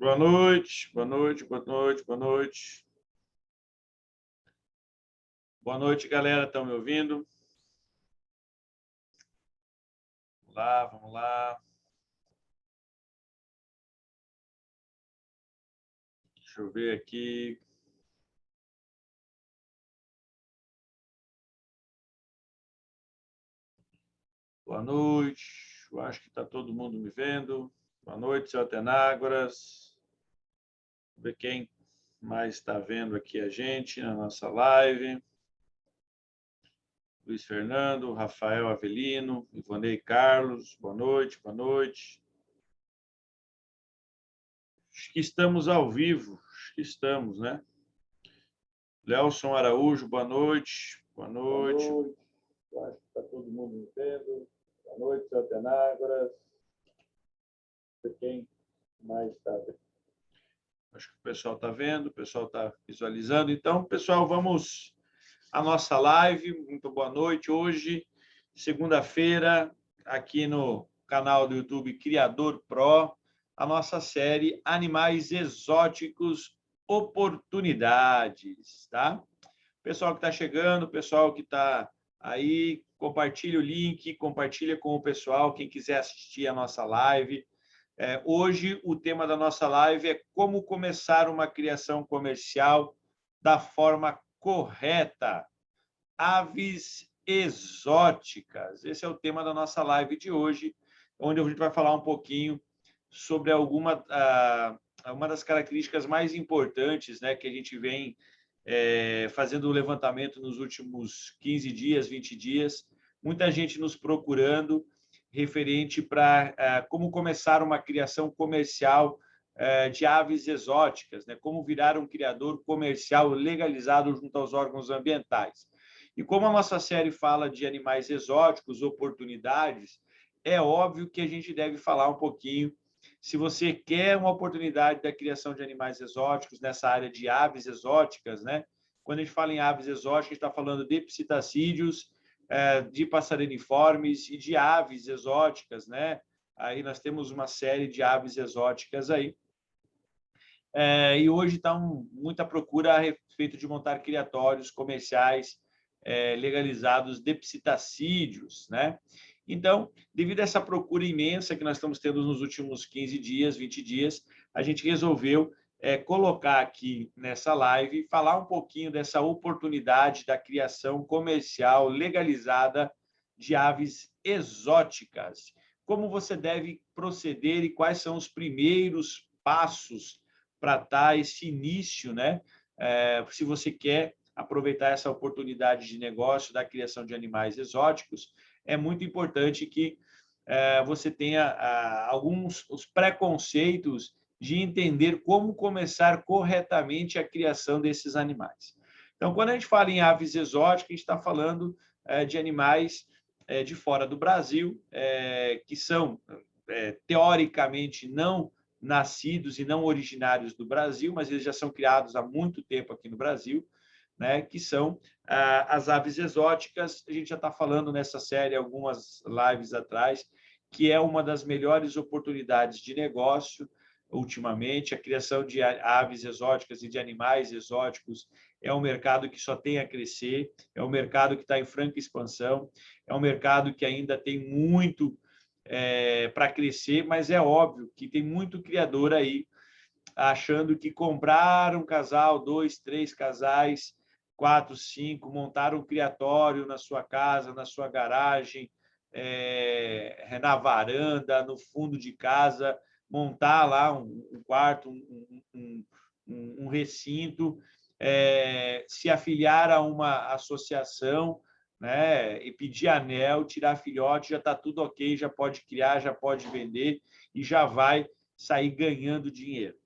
Boa noite, boa noite, boa noite, boa noite. Boa noite, galera. Estão me ouvindo? Vamos lá, vamos lá. Deixa eu ver aqui. Boa noite. Eu acho que está todo mundo me vendo. Boa noite, seu Atenágoras. Vamos ver quem mais está vendo aqui a gente na nossa live. Luiz Fernando, Rafael Avelino, Ivonei Carlos. Boa noite, boa noite. Acho que estamos ao vivo. Acho que estamos, né? Lelson Araújo, boa noite. Boa noite. Boa noite. Acho que está todo mundo me vendo. Boa noite, seu Atenágoras. Quem mais está vendo? Acho que o pessoal está vendo, o pessoal está visualizando. Então, pessoal, vamos à nossa live. Muito boa noite. Hoje, segunda-feira, aqui no canal do YouTube Criador Pro, a nossa série Animais Exóticos Oportunidades, tá? Pessoal que está chegando, pessoal que está aí, compartilha o link, compartilha com o pessoal, quem quiser assistir a nossa live. Hoje, o tema da nossa live é como começar uma criação comercial da forma correta. Aves exóticas. Esse é o tema da nossa live de hoje, onde a gente vai falar um pouquinho sobre uma das características mais importantes, né, que a gente vem fazendo o levantamento nos últimos 15 dias, 20 dias. Muita gente nos procurando referente para como começar uma criação comercial de aves exóticas, né? Como virar um criador comercial legalizado junto aos órgãos ambientais. E como a nossa série fala de animais exóticos, oportunidades, é óbvio que a gente deve falar um pouquinho. Se você quer uma oportunidade da criação de animais exóticos nessa área de aves exóticas, né? Quando a gente fala em aves exóticas, a gente está falando de psitacídeos, de passarinformes e de aves exóticas, né? Aí nós temos uma série de aves exóticas aí. E hoje está muita procura a respeito de montar criatórios comerciais legalizados de psitacídeos, né? Então, devido a essa procura imensa que nós estamos tendo nos últimos 15 dias, 20 dias, a gente resolveu colocar aqui nessa live, falar um pouquinho dessa oportunidade da criação comercial legalizada de aves exóticas. Como você deve proceder e quais são os primeiros passos para dar esse início, né? Se você quer aproveitar essa oportunidade de negócio da criação de animais exóticos, é muito importante que você tenha alguns os preconceitos de entender como começar corretamente a criação desses animais. Então, quando a gente fala em aves exóticas, a gente está falando de animais de fora do Brasil, que são, teoricamente, não nascidos e não originários do Brasil, mas eles já são criados há muito tempo aqui no Brasil, né, que são as aves exóticas. A gente já está falando nessa série algumas lives atrás, que é uma das melhores oportunidades de negócio ultimamente. A criação de aves exóticas e de animais exóticos é um mercado que só tem a crescer, é um mercado que está em franca expansão, é um mercado que ainda tem muito para crescer, mas é óbvio que tem muito criador aí achando que comprar um casal, 2, 3 casais, 4, 5, montar um criatório na sua casa, na sua garagem, na varanda, no fundo de casa, montar lá um quarto, um recinto, se afiliar a uma associação, né, e pedir anel, tirar filhote, já está tudo ok, já pode criar, já pode vender e já vai sair ganhando dinheiro.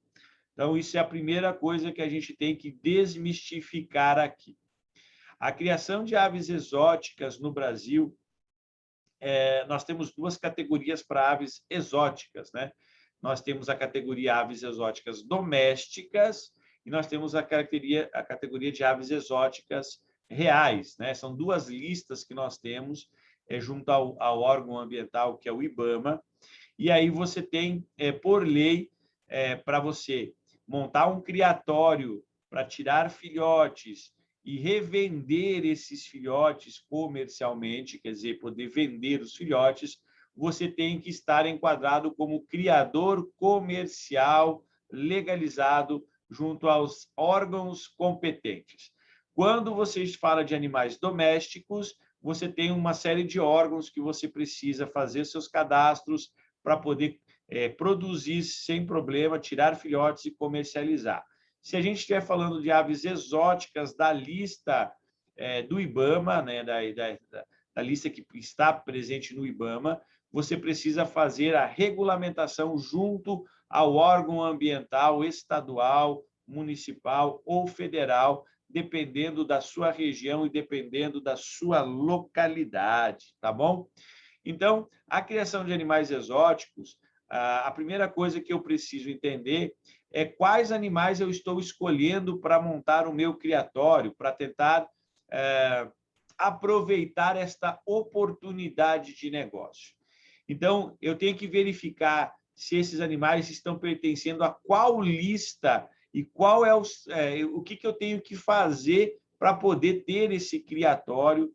Então, isso é a primeira coisa que a gente tem que desmistificar aqui. A criação de aves exóticas no Brasil, nós temos duas categorias para aves exóticas, né? Nós temos a categoria aves exóticas domésticas e nós temos a categoria de aves exóticas reais, né? São duas listas que nós temos junto ao órgão ambiental, que é o IBAMA, e aí você tem, por lei, para você montar um criatório para tirar filhotes e revender esses filhotes comercialmente, quer dizer, poder vender os filhotes, você tem que estar enquadrado como criador comercial legalizado junto aos órgãos competentes. Quando você fala de animais domésticos, você tem uma série de órgãos que você precisa fazer seus cadastros para poder produzir sem problema, tirar filhotes e comercializar. Se a gente estiver falando de aves exóticas da lista do IBAMA, né, da lista que está presente no IBAMA, você precisa fazer a regulamentação junto ao órgão ambiental estadual, municipal ou federal, dependendo da sua região e dependendo da sua localidade, tá bom? Então, a criação de animais exóticos, a primeira coisa que eu preciso entender é quais animais eu estou escolhendo para montar o meu criatório, para tentar aproveitar esta oportunidade de negócio. Então, eu tenho que verificar se esses animais estão pertencendo a qual lista e qual é o que eu tenho que fazer para poder ter esse criatório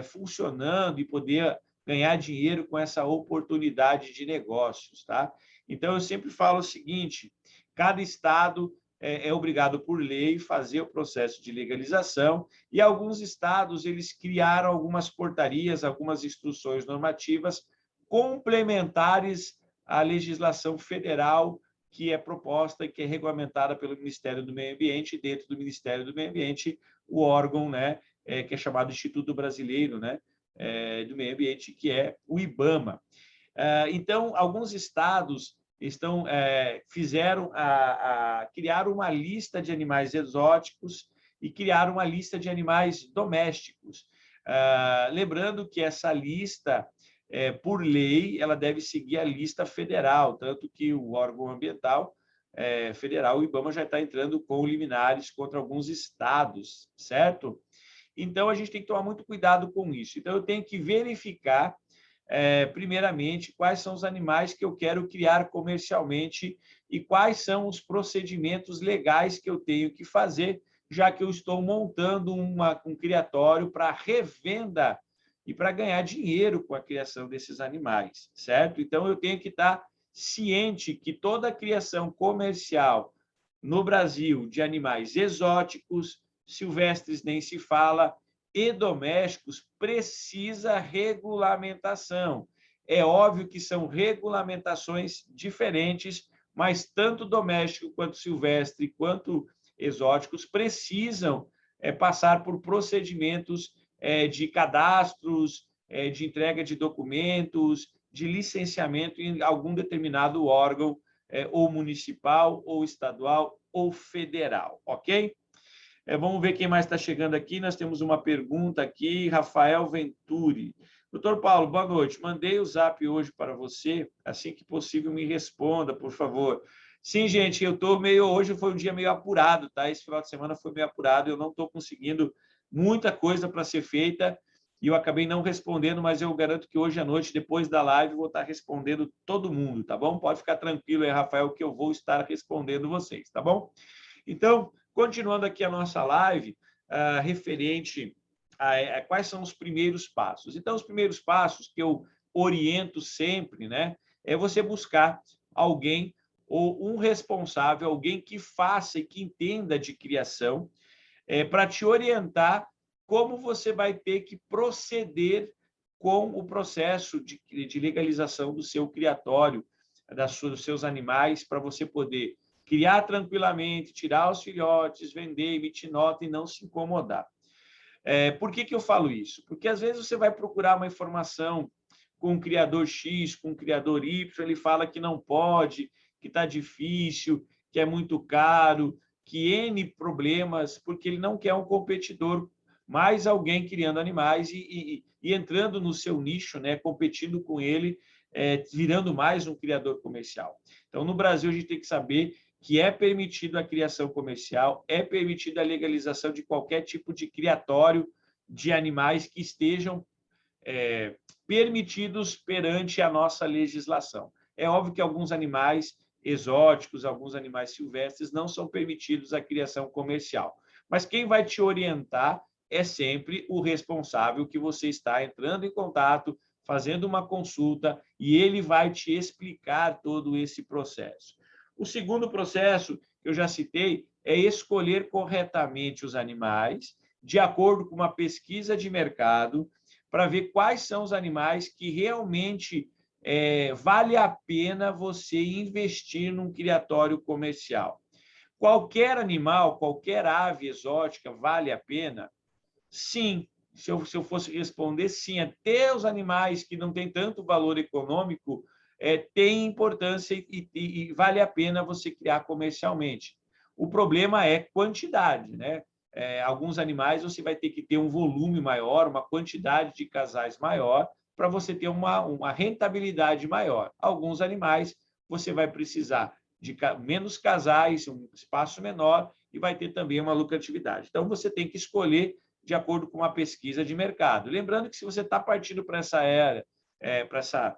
funcionando e poder ganhar dinheiro com essa oportunidade de negócios, tá? Então, eu sempre falo o seguinte, cada estado é obrigado por lei fazer o processo de legalização e alguns estados eles criaram algumas portarias, algumas instruções normativas complementares à legislação federal que é proposta e que é regulamentada pelo Ministério do Meio Ambiente, dentro do Ministério do Meio Ambiente, o órgão, né, que é chamado Instituto Brasileiro, né, do Meio Ambiente, que é o IBAMA. Então, alguns estados criaram uma lista de animais exóticos e criaram uma lista de animais domésticos. Lembrando que essa lista, por lei, ela deve seguir a lista federal, tanto que o órgão ambiental federal, o IBAMA, já está entrando com liminares contra alguns estados, certo? Então, a gente tem que tomar muito cuidado com isso. Então, eu tenho que verificar, primeiramente, quais são os animais que eu quero criar comercialmente e quais são os procedimentos legais que eu tenho que fazer, já que eu estou montando um criatório para revenda e para ganhar dinheiro com a criação desses animais, certo? Então, eu tenho que estar ciente que toda a criação comercial no Brasil de animais exóticos, silvestres nem se fala, e domésticos precisa regulamentação. É óbvio que são regulamentações diferentes, mas tanto doméstico quanto silvestre, quanto exóticos precisam passar por procedimentos de cadastros, de entrega de documentos, de licenciamento em algum determinado órgão, ou municipal, ou estadual, ou federal, ok? Vamos ver quem mais está chegando aqui. Nós temos uma pergunta aqui, Rafael Venturi. Doutor Paulo, boa noite. Mandei o zap hoje para você. Assim que possível, me responda, por favor. Sim, gente, eu estou meio... Hoje foi um dia meio apurado, tá? Esse final de semana foi meio apurado. Eu não estou conseguindo muita coisa para ser feita e eu acabei não respondendo, mas eu garanto que hoje à noite, depois da live, vou estar respondendo todo mundo, tá bom? Pode ficar tranquilo aí, Rafael, que eu vou estar respondendo vocês, tá bom? Então, continuando aqui a nossa live, referente a quais são os primeiros passos. Então, os primeiros passos que eu oriento sempre, né, é você buscar alguém ou um responsável, alguém que faça e que entenda de criação, para te orientar como você vai ter que proceder com o processo de legalização do seu criatório, dos seus animais, para você poder criar tranquilamente, tirar os filhotes, vender, emitir nota e não se incomodar. Por que eu falo isso? Porque, às vezes, você vai procurar uma informação com um criador X, com um criador Y, ele fala que não pode, que está difícil, que é muito caro, que N problemas, porque ele não quer um competidor, mais alguém criando animais e entrando no seu nicho, né, competindo com ele, virando mais um criador comercial. Então, no Brasil, a gente tem que saber que é permitido a criação comercial, é permitida a legalização de qualquer tipo de criatório de animais que estejam permitidos perante a nossa legislação. É óbvio que alguns animais exóticos, alguns animais silvestres, não são permitidos a criação comercial. Mas quem vai te orientar é sempre o responsável que você está entrando em contato, fazendo uma consulta, e ele vai te explicar todo esse processo. O segundo processo, que eu já citei, é escolher corretamente os animais, de acordo com uma pesquisa de mercado, para ver quais são os animais que realmente vale a pena você investir num criatório comercial. Qualquer animal, qualquer ave exótica vale a pena? Sim. Se eu fosse responder, sim. Até os animais que não têm tanto valor econômico têm importância e vale a pena você criar comercialmente. O problema é quantidade, né? Alguns animais você vai ter que ter um volume maior, uma quantidade de casais maior, para você ter uma rentabilidade maior. Alguns animais você vai precisar de menos casais, um espaço menor, e vai ter também uma lucratividade. Então, você tem que escolher de acordo com uma pesquisa de mercado. Lembrando que se você está partindo para essa área, para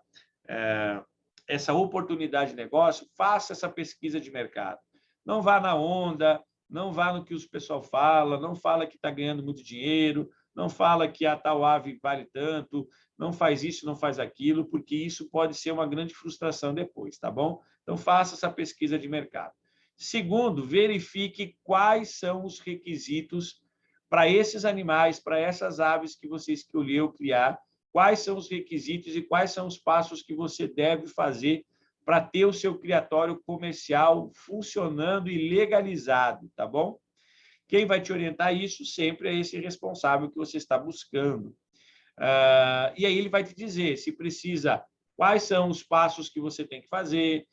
essa oportunidade de negócio, faça essa pesquisa de mercado. Não vá na onda, não vá no que o pessoal fala, não fala que está ganhando muito dinheiro, não fala que a tal ave vale tanto, não faz isso, não faz aquilo, porque isso pode ser uma grande frustração depois, tá bom? Então, faça essa pesquisa de mercado. Segundo, verifique quais são os requisitos para esses animais, para essas aves que você escolheu criar, quais são os requisitos e quais são os passos que você deve fazer para ter o seu criatório comercial funcionando e legalizado, tá bom? Quem vai te orientar isso sempre é esse responsável que você está buscando. E aí ele vai te dizer se precisa, quais são os passos que você tem que fazer,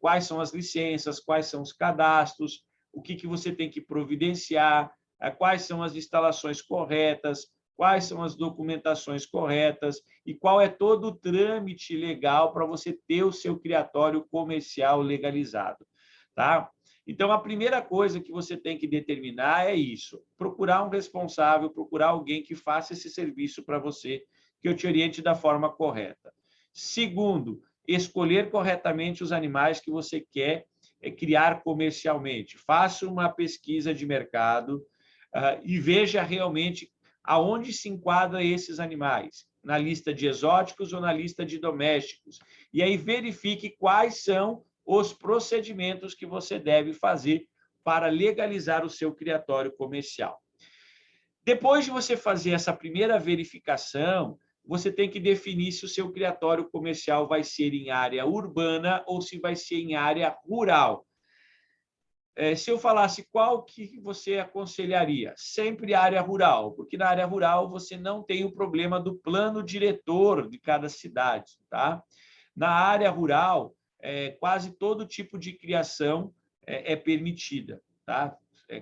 quais são as licenças, quais são os cadastros, o que você tem que providenciar, quais são as instalações corretas, quais são as documentações corretas e qual é todo o trâmite legal para você ter o seu criatório comercial legalizado, tá? Então, a primeira coisa que você tem que determinar é isso: procurar um responsável, procurar alguém que faça esse serviço para você, que eu te oriente da forma correta. Segundo, escolher corretamente os animais que você quer criar comercialmente. Faça uma pesquisa de mercado e veja realmente aonde se enquadra esses animais, na lista de exóticos ou na lista de domésticos. E aí verifique quais são os procedimentos que você deve fazer para legalizar o seu criatório comercial. Depois de você fazer essa primeira verificação, você tem que definir se o seu criatório comercial vai ser em área urbana ou se vai ser em área rural. Se eu falasse qual que você aconselharia? Sempre área rural, porque na área rural você não tem o problema do plano diretor de cada cidade, tá? Na área rural, quase todo tipo de criação é permitida, tá?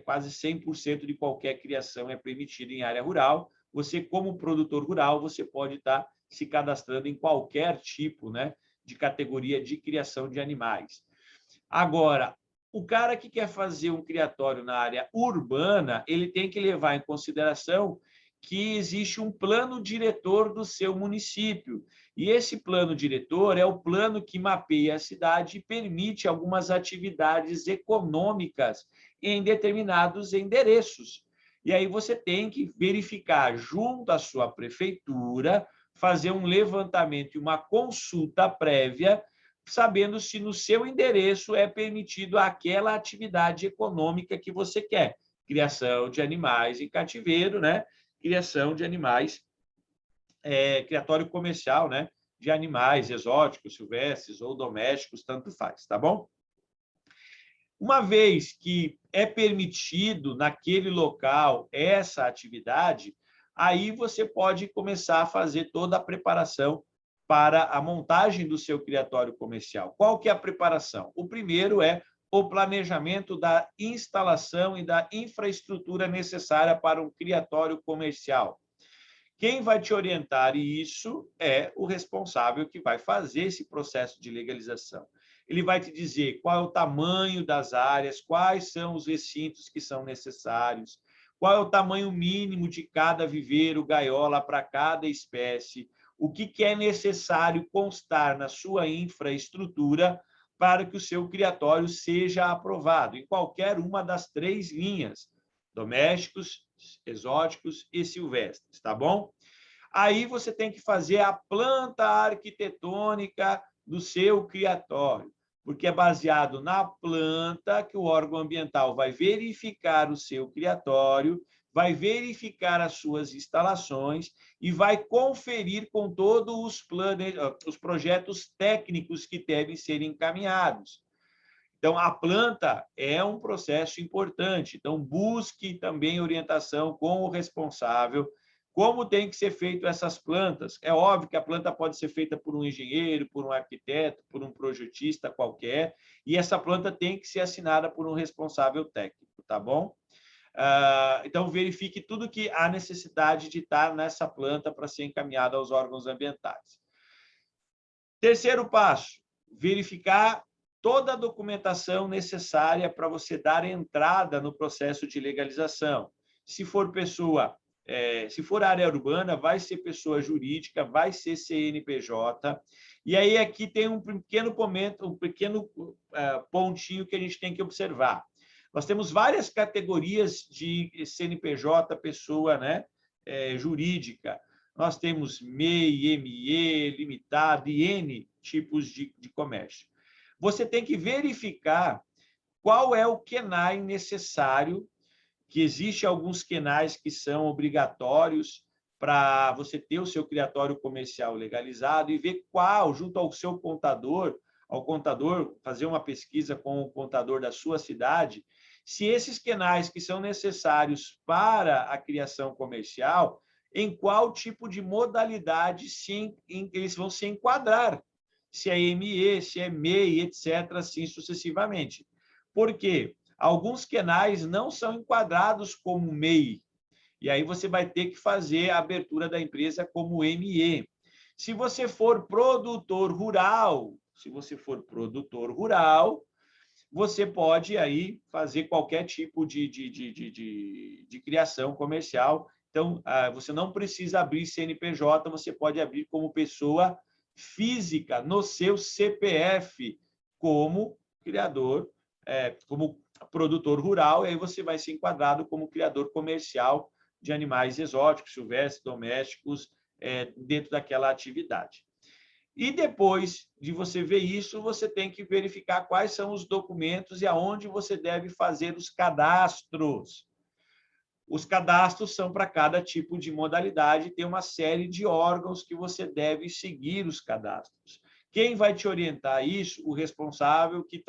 Quase 100% de qualquer criação é permitida em área rural. Você, como produtor rural, você pode estar se cadastrando em qualquer tipo, né, de categoria de criação de animais. Agora, o cara que quer fazer um criatório na área urbana, ele tem que levar em consideração que existe um plano diretor do seu município. E esse plano diretor é o plano que mapeia a cidade e permite algumas atividades econômicas em determinados endereços. E aí você tem que verificar junto à sua prefeitura, fazer um levantamento e uma consulta prévia, sabendo se no seu endereço é permitido aquela atividade econômica que você quer. Criação de animais em cativeiro, né? Criação de animais, criatório comercial, né? De animais exóticos, silvestres ou domésticos, tanto faz, tá bom? Uma vez que é permitido naquele local essa atividade, aí você pode começar a fazer toda a preparação para a montagem do seu criatório comercial. Qual que é a preparação? O primeiro é o planejamento da instalação e da infraestrutura necessária para um criatório comercial. Quem vai te orientar isso é o responsável que vai fazer esse processo de legalização. Ele vai te dizer qual é o tamanho das áreas, quais são os recintos que são necessários, qual é o tamanho mínimo de cada viveiro, gaiola para cada espécie, o que é necessário constar na sua infraestrutura para que o seu criatório seja aprovado, em qualquer uma das 3 linhas, domésticos, exóticos e silvestres, tá bom? Aí você tem que fazer a planta arquitetônica do seu criatório, porque é baseado na planta que o órgão ambiental vai verificar o seu criatório, vai verificar as suas instalações e vai conferir com todos os projetos técnicos que devem ser encaminhados. Então, a planta é um processo importante. Então, busque também orientação com o responsável, como tem que ser feito essas plantas. É óbvio que a planta pode ser feita por um engenheiro, por um arquiteto, por um projetista qualquer, e essa planta tem que ser assinada por um responsável técnico, tá bom? Então, verifique tudo que há necessidade de estar nessa planta para ser encaminhada aos órgãos ambientais. Terceiro passo, verificar toda a documentação necessária para você dar entrada no processo de legalização. Se for se for área urbana, vai ser pessoa jurídica, vai ser CNPJ. E aí aqui tem um pequeno pontinho que a gente tem que observar. Nós temos várias categorias de CNPJ, pessoa, né, jurídica. Nós temos MEI, ME, limitado e N tipos de comércio. Você tem que verificar qual é o QNAI necessário, que existe alguns QNAIs que são obrigatórios para você ter o seu criatório comercial legalizado e ver qual, junto ao seu contador, fazer uma pesquisa com o contador da sua cidade, se esses QNAIs que são necessários para a criação comercial, em qual tipo de modalidade eles vão se enquadrar, se é ME, se é MEI, etc., assim sucessivamente. Por quê? Alguns QNAIs não são enquadrados como MEI, e aí você vai ter que fazer a abertura da empresa como ME. Se você for produtor rural, você pode aí fazer qualquer tipo de criação comercial. Então, você não precisa abrir CNPJ, você pode abrir como pessoa física no seu CPF, como criador, como produtor rural, e aí você vai ser enquadrado como criador comercial de animais exóticos, silvestres, domésticos, dentro daquela atividade. E depois de você ver isso, você tem que verificar quais são os documentos e aonde você deve fazer os cadastros. Os cadastros são para cada tipo de modalidade, tem uma série de órgãos que você deve seguir os cadastros. Quem vai te orientar isso? O responsável que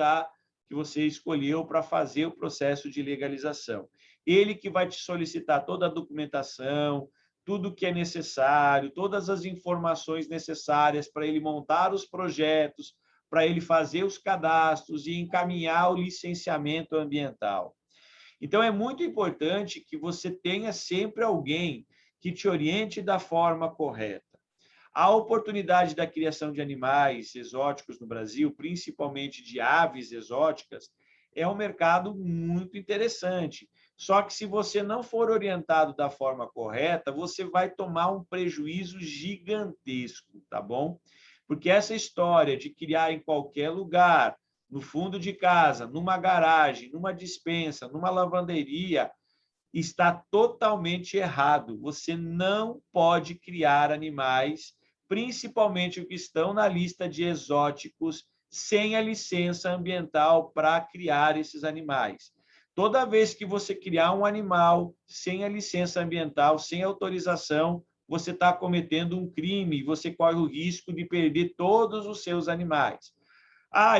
você escolheu para fazer o processo de legalização. Ele que vai te solicitar toda a documentação, tudo que é necessário, todas as informações necessárias para ele montar os projetos, para ele fazer os cadastros e encaminhar o licenciamento ambiental. Então, é muito importante que você tenha sempre alguém que te oriente da forma correta. A oportunidade da criação de animais exóticos no Brasil, principalmente de aves exóticas, é um mercado muito interessante. Só que se você não for orientado da forma correta, você vai tomar um prejuízo gigantesco, tá bom? Porque essa história de criar em qualquer lugar, no fundo de casa, numa garagem, numa despensa, numa lavanderia, está totalmente errado. Você não pode criar animais, principalmente os que estão na lista de exóticos, sem a licença ambiental para criar esses animais. Toda vez que você criar um animal sem a licença ambiental, sem autorização, você está cometendo um crime, você corre o risco de perder todos os seus animais.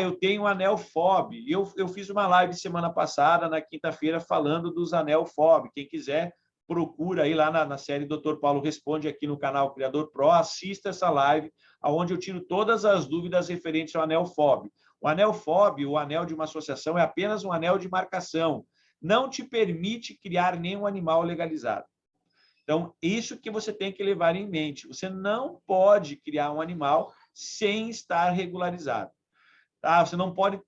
Eu tenho um anel FOB. Eu fiz uma live semana passada, na quinta-feira, falando dos anel FOB. Quem quiser, procura aí lá na série Dr. Paulo Responde, aqui no canal Criador Pro, assista essa live, onde eu tiro todas as dúvidas referentes ao anel FOB. O anel FOB, o anel de uma associação, é apenas um anel de marcação. Não te permite criar nenhum animal legalizado. Então, isso que você tem que levar em mente. Você não pode criar um animal sem estar regularizado.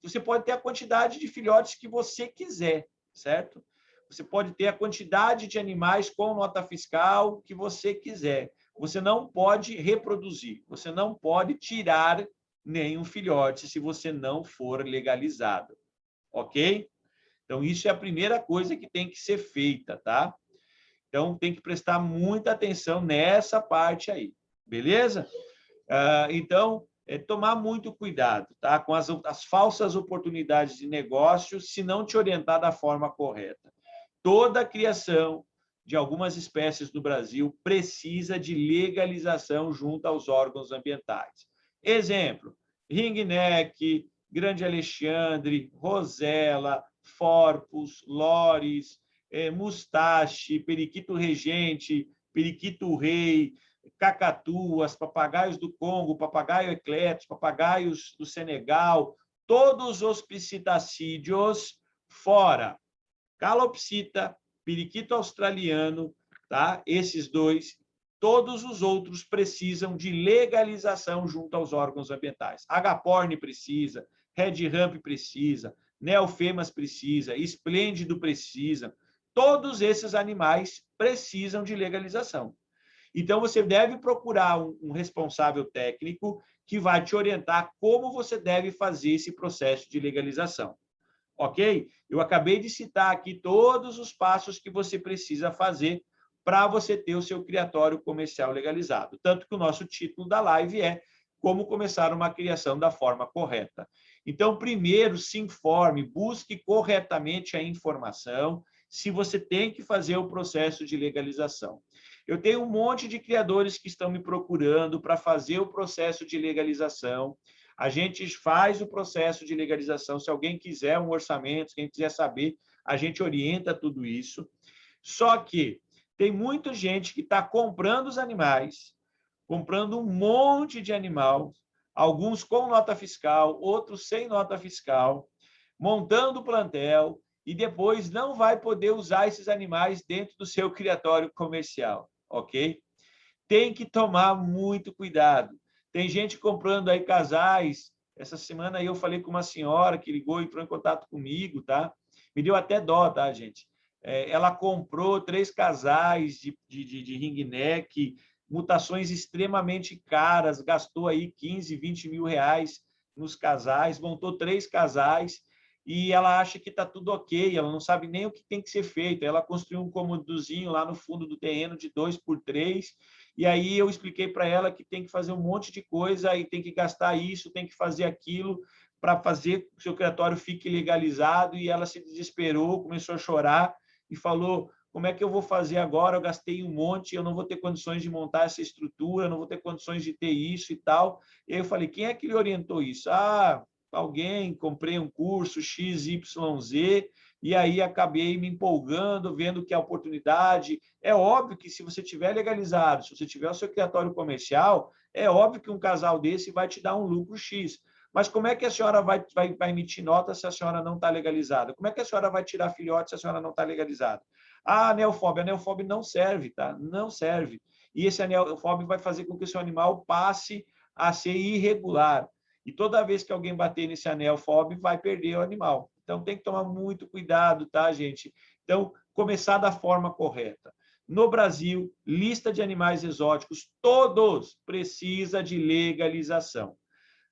Você pode ter a quantidade de filhotes que você quiser, certo? Você pode ter a quantidade de animais com nota fiscal que você quiser. Você não pode reproduzir, você não pode tirar nem um filhote se você não for legalizado, ok? Então, isso é a primeira coisa que tem que ser feita, tá? Então, tem que prestar muita atenção nessa parte aí, beleza? Então, tomar muito cuidado, tá? Com as falsas oportunidades de negócio, se não te orientar da forma correta. Toda a criação de algumas espécies no Brasil precisa de legalização junto aos órgãos ambientais. Exemplo, ringneck, grande Alexandre, rosela, forpus, lores, mustache, periquito regente, periquito rei, cacatuas, papagaios do Congo, papagaio ecletos, papagaios do Senegal, todos os psitacídeos fora. Calopsita, periquito australiano, tá? Esses dois, todos os outros precisam de legalização junto aos órgãos ambientais. Agaporni precisa, Red Rump precisa, Neophemas precisa, Esplêndido precisa. Todos esses animais precisam de legalização. Então, você deve procurar um responsável técnico que vai te orientar como você deve fazer esse processo de legalização. Ok? Eu acabei de citar aqui todos os passos que você precisa fazer para você ter o seu criatório comercial legalizado. Tanto que o nosso título da live é Como Começar uma Criação da Forma Correta. Então, primeiro, se informe, busque corretamente a informação se você tem que fazer o processo de legalização. Eu tenho um monte de criadores que estão me procurando para fazer o processo de legalização. A gente faz o processo de legalização. Se alguém quiser um orçamento, se quem quiser saber, a gente orienta tudo isso. Só que tem muita gente que está comprando os animais, comprando um monte de animal, alguns com nota fiscal, outros sem nota fiscal, montando o plantel e depois não vai poder usar esses animais dentro do seu criatório comercial, ok? Tem que tomar muito cuidado. Tem gente comprando aí casais. Essa semana aí eu falei com uma senhora que ligou, entrou em contato comigo, tá? Me deu até dó, tá, gente? Ela comprou 3 casais de ringneck, mutações extremamente caras, gastou aí 15, 20 mil reais nos casais, montou 3 casais e ela acha que está tudo ok, ela não sabe nem o que tem que ser feito. Ela construiu um cômodozinho lá no fundo do terreno de 2x3, e aí eu expliquei para ela que tem que fazer um monte de coisa e tem que gastar isso, tem que fazer aquilo para fazer que o seu criatório fique legalizado, e ela se desesperou, começou a chorar e falou: como é que eu vou fazer agora? Eu gastei um monte, eu não vou ter condições de montar essa estrutura, não vou ter condições de ter isso e tal. E aí eu falei: quem é que lhe orientou isso? Ah, alguém, comprei um curso XYZ, e aí acabei me empolgando, vendo que a oportunidade... É óbvio que se você tiver legalizado, se você tiver o seu criatório comercial, é óbvio que um casal desse vai te dar um lucro X. Mas como é que a senhora vai emitir nota se a senhora não está legalizada? Como é que a senhora vai tirar filhote se a senhora não está legalizada? Ah, a neofóbia não serve, tá? Não serve. E esse neofóbia vai fazer com que o seu animal passe a ser irregular. E toda vez que alguém bater nesse anel FOB, vai perder o animal. Então, tem que tomar muito cuidado, tá, gente? Então, começar da forma correta. No Brasil, lista de animais exóticos, todos precisa de legalização.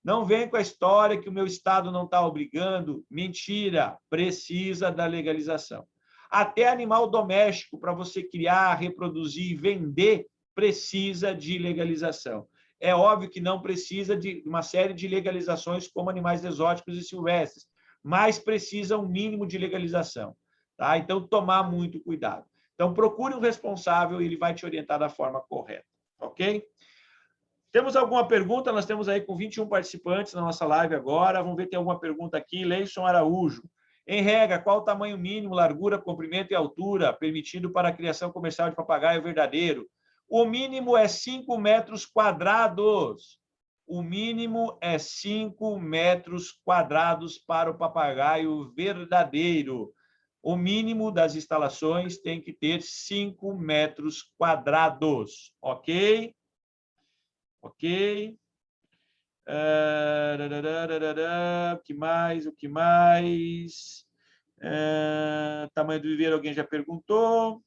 Não vem com a história que o meu estado não está obrigando. Mentira, precisa da legalização. Até animal doméstico, para você criar, reproduzir e vender, precisa de legalização. É óbvio que não precisa de uma série de legalizações como animais exóticos e silvestres, mas precisa um mínimo de legalização. Tá? Então, tomar muito cuidado. Então, procure um responsável e ele vai te orientar da forma correta. Ok? Temos alguma pergunta? Nós temos aí com 21 participantes na nossa live agora. Vamos ver se tem alguma pergunta aqui. Leison Araújo. Em regra, qual o tamanho mínimo, largura, comprimento e altura permitido para a criação comercial de papagaio verdadeiro? O mínimo é 5 metros quadrados. O mínimo é 5 metros quadrados para o papagaio verdadeiro. O mínimo das instalações tem que ter 5 metros quadrados, ok? Ok? O que mais? O que mais? Tamanho do viveiro, alguém já perguntou.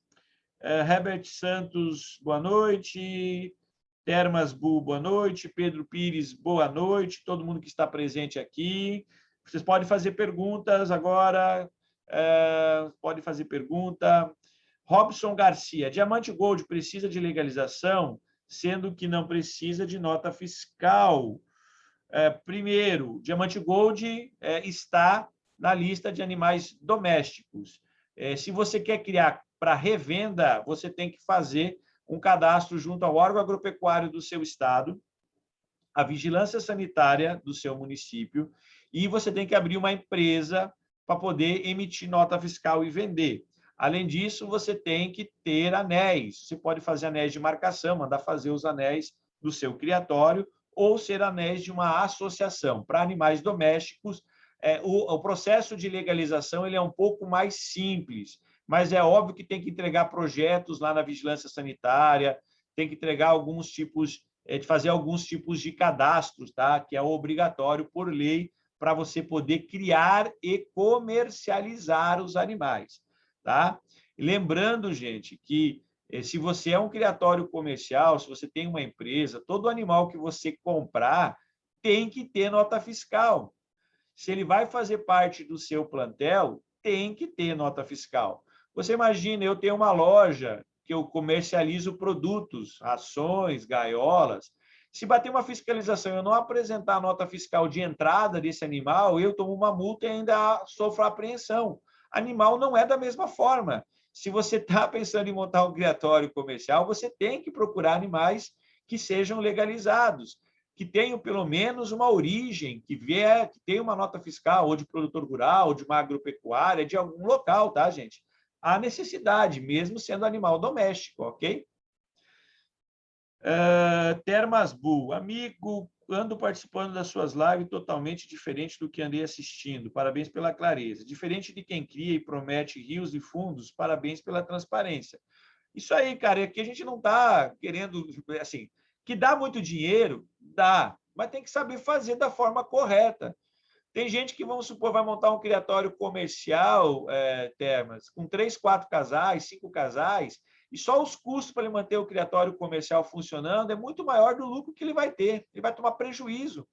Herbert Santos, boa noite. Termas Bu, boa noite. Pedro Pires, boa noite. Todo mundo que está presente aqui. Vocês podem fazer perguntas agora. Pode fazer pergunta. Robson Garcia, Diamante Gold precisa de legalização, sendo que não precisa de nota fiscal. Primeiro, Diamante Gold está na lista de animais domésticos. Se você quer criar para revenda, você tem que fazer um cadastro junto ao órgão agropecuário do seu estado, a vigilância sanitária do seu município, e você tem que abrir uma empresa para poder emitir nota fiscal e vender. Além disso, você tem que ter anéis. Você pode fazer anéis de marcação, mandar fazer os anéis do seu criatório, ou ser anéis de uma associação. Para animais domésticos, o processo de legalização ele é um pouco mais simples, mas é óbvio que tem que entregar projetos lá na vigilância sanitária, tem que entregar alguns tipos, de fazer alguns tipos de cadastros, tá? Que é obrigatório por lei para você poder criar e comercializar os animais, tá? Lembrando, gente, que se você é um criatório comercial, se você tem uma empresa, todo animal que você comprar tem que ter nota fiscal. Se ele vai fazer parte do seu plantel, tem que ter nota fiscal. Você imagina, eu tenho uma loja que eu comercializo produtos, rações, gaiolas. Se bater uma fiscalização e eu não apresentar a nota fiscal de entrada desse animal, eu tomo uma multa e ainda sofro apreensão. Animal não é da mesma forma. Se você está pensando em montar um criatório comercial, você tem que procurar animais que sejam legalizados, que tenham pelo menos uma origem, que tenha uma nota fiscal, ou de produtor rural, ou de uma agropecuária, de algum local, tá, gente? Há necessidade, mesmo sendo animal doméstico, ok? Termas Bu, amigo, ando participando das suas lives totalmente diferente do que andei assistindo. Parabéns pela clareza. Diferente de quem cria e promete rios e fundos, parabéns pela transparência. Isso aí, cara, é que a gente não está querendo, assim, que dá muito dinheiro, dá, mas tem que saber fazer da forma correta. Tem gente que, vamos supor, vai montar um criatório comercial, Termas, com 3, 4 casais, 5 casais, e só os custos para ele manter o criatório comercial funcionando é muito maior do lucro que ele vai ter. Ele vai tomar prejuízo.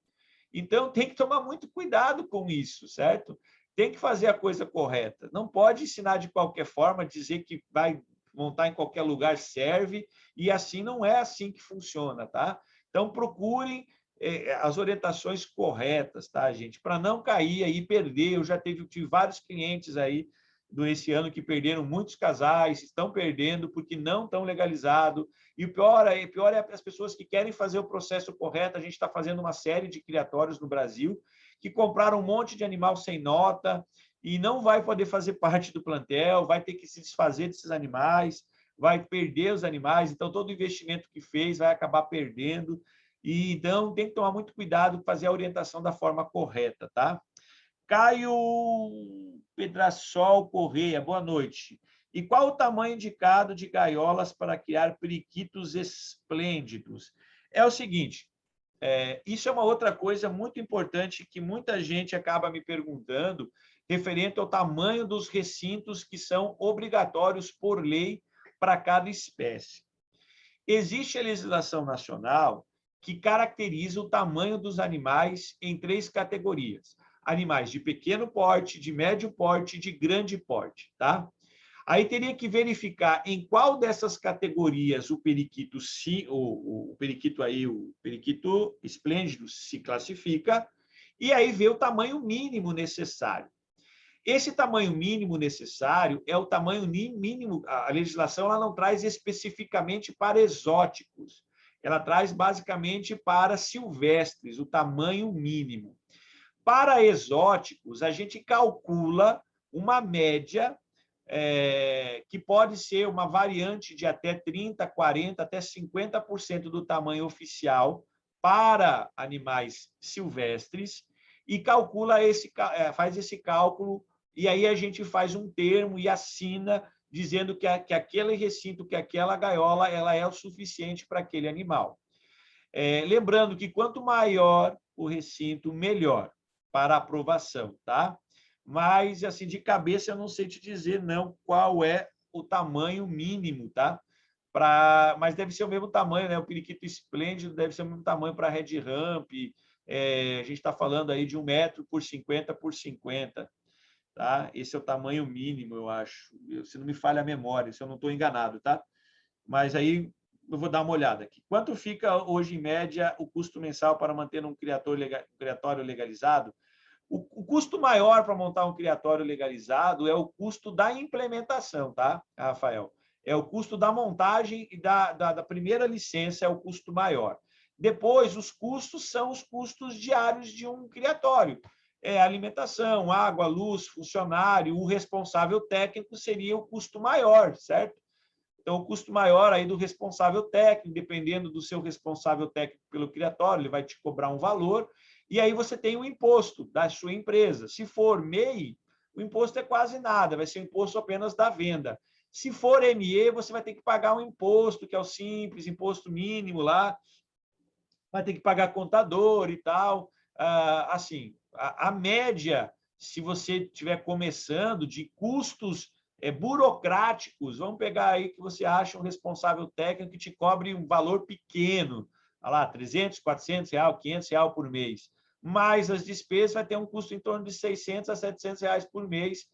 Então, tem que tomar muito cuidado com isso, certo? Tem que fazer a coisa correta. Não pode ensinar de qualquer forma, dizer que vai montar em qualquer lugar serve, e assim não é assim que funciona, tá? Então, procurem as orientações corretas, tá, gente? Para não cair aí e perder. Eu já tive vários clientes aí esse ano que perderam muitos casais, estão perdendo porque não estão legalizados. E o pior é as pessoas que querem fazer o processo correto. A gente está fazendo uma série de criatórios no Brasil que compraram um monte de animal sem nota e não vai poder fazer parte do plantel, vai ter que se desfazer desses animais, vai perder os animais. Então, todo o investimento que fez vai acabar perdendo. E, então, tem que tomar muito cuidado com fazer a orientação da forma correta, tá? Caio Pedrassol Correia, boa noite. E qual o tamanho indicado de gaiolas para criar periquitos esplêndidos? É o seguinte, isso é uma outra coisa muito importante que muita gente acaba me perguntando referente ao tamanho dos recintos que são obrigatórios por lei para cada espécie. Existe a legislação nacional que caracteriza o tamanho dos animais em 3 categorias: animais de pequeno porte, de médio porte e de grande porte, tá? Aí teria que verificar em qual dessas categorias o periquito o periquito esplêndido se classifica, e aí ver o tamanho mínimo necessário. Esse tamanho mínimo necessário é o tamanho mínimo. A legislação ela não traz especificamente para exóticos, ela traz basicamente para silvestres, o tamanho mínimo. Para exóticos, a gente calcula uma média que pode ser uma variante de até 30%, 40%, até 50% do tamanho oficial para animais silvestres e calcula faz esse cálculo, e aí a gente faz um termo e assina dizendo que aquele recinto, que aquela gaiola, ela é o suficiente para aquele animal. Lembrando que quanto maior o recinto, melhor para aprovação, tá? Mas, assim, de cabeça, eu não sei te dizer, não, qual é o tamanho mínimo, tá? mas deve ser o mesmo tamanho, né? O periquito esplêndido deve ser o mesmo tamanho para Red Ramp. A gente está falando aí de 1 metro por 50 por 50. Tá? Esse é o tamanho mínimo, eu acho. Se não me falha a memória, se eu não estou enganado, tá? Mas aí eu vou dar uma olhada aqui. Quanto fica hoje, em média, o custo mensal para manter um criatório legalizado? O custo maior para montar um criatório legalizado é o custo da implementação, tá, Rafael? É o custo da montagem e da primeira licença é o custo maior. Depois, os custos são os custos diários de um criatório. Alimentação, água, luz, funcionário, o responsável técnico seria o custo maior, certo? Então, o custo maior aí do responsável técnico, dependendo do seu responsável técnico pelo criatório, ele vai te cobrar um valor, e aí você tem o imposto da sua empresa. Se for MEI, o imposto é quase nada, vai ser o imposto apenas da venda. Se for ME, você vai ter que pagar um imposto, que é o simples, imposto mínimo lá, vai ter que pagar contador e tal. Assim, a média, se você estiver começando, de custos burocráticos, vamos pegar aí que você acha um responsável técnico que te cobre um valor pequeno, olha lá, 300, 400 reais, 500 reais por mês, mais as despesas vai ter um custo em torno de 600 a 700 reais por mês,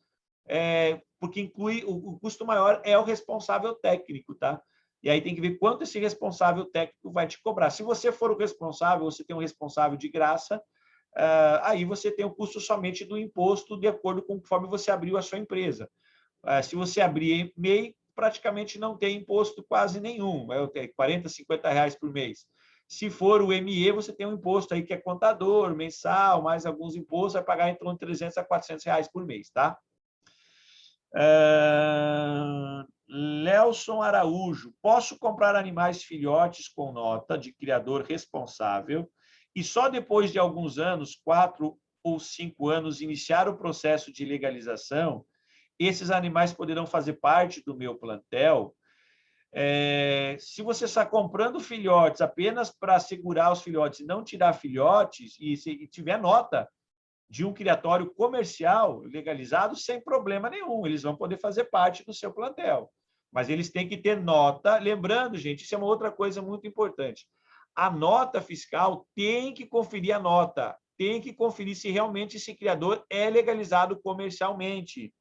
porque inclui o custo maior é o responsável técnico, tá? E aí tem que ver quanto esse responsável técnico vai te cobrar. Se você for o responsável, você tem um responsável de graça, aí você tem o custo somente do imposto de acordo com conforme você abriu a sua empresa. Se você abrir MEI, praticamente não tem imposto quase nenhum, vai ter 40, 50 reais por mês. Se for o ME, você tem um imposto aí que é contador, mensal, mais alguns impostos, vai pagar em torno de 300 a 400 reais por mês, tá? Lelson Araújo, posso comprar animais filhotes com nota de criador responsável e só depois de alguns anos, 4 ou 5 anos, iniciar o processo de legalização? Esses animais poderão fazer parte do meu plantel? Se você está comprando filhotes apenas para segurar os filhotes e não tirar filhotes, e se tiver nota de um criatório comercial legalizado, sem problema nenhum, eles vão poder fazer parte do seu plantel. Mas eles têm que ter nota. Lembrando, gente, isso é uma outra coisa muito importante. A nota fiscal tem que conferir a nota, tem que conferir se realmente esse criador é legalizado comercialmente.